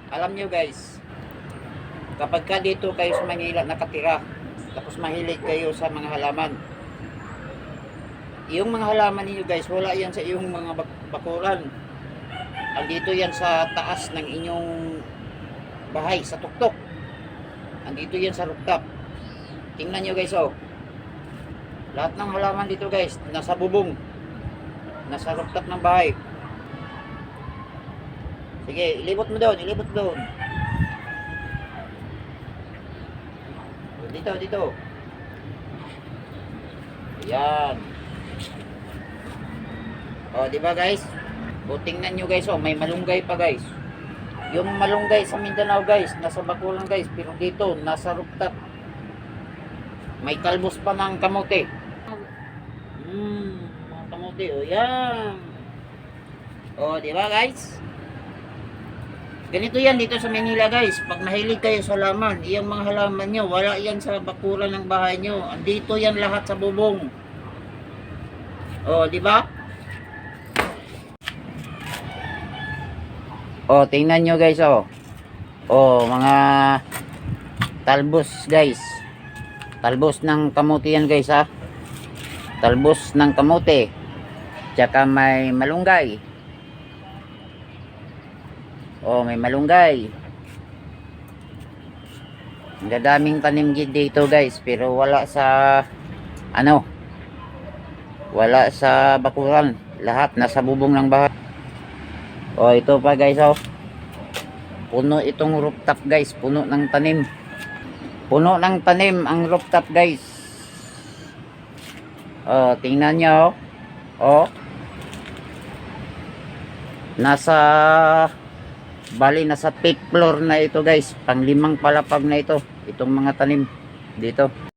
Alam nyo guys, kapag ka dito kayo sa Manila nakatira, tapos mahilig kayo sa mga halaman, yung mga halaman niyo guys, wala yan sa iyong mga bakuran. Andito yan sa taas ng inyong bahay, sa tuktok. Andito yan sa rooftop. Tingnan nyo guys, oh. Lahat ng halaman dito guys, nasa bubong, nasa rooftop ng bahay. Sige, ilibot mo doon, ilibot doon. Dito, dito. Ayan. O, di ba guys? O, tingnan nyo guys, oh, may malunggay pa guys. Yung malunggay sa Mindanao guys, nasa bakulan guys, pero dito, nasa rooftop. May kalbos pa ng kamote. Mga kamote, o yan. O, di ba guys? Ganito yan dito sa Manila guys. Pag mahilig kayo sa halaman, yung mga halaman nyo, wala yan sa bakuran ng bahay nyo. Andito yan lahat sa bubong. O, di ba? O, tingnan nyo guys, o. O, mga talbos guys. Talbos ng kamote yan guys, ha. Talbos ng kamote. Tsaka may malunggay. Oh, may malunggay. Ang dadaming tanim dito guys, pero wala sa ano, wala sa bakuran. Lahat nasa bubong ng bahay. Oh, ito pa guys, oh. Puno itong rooftop guys, puno ng tanim. Puno ng tanim ang rooftop guys. Oh, tingnan nyo, oh. Bali nasa 5th floor na ito guys. Pang 5 palapag na ito. Itong mga tanim dito.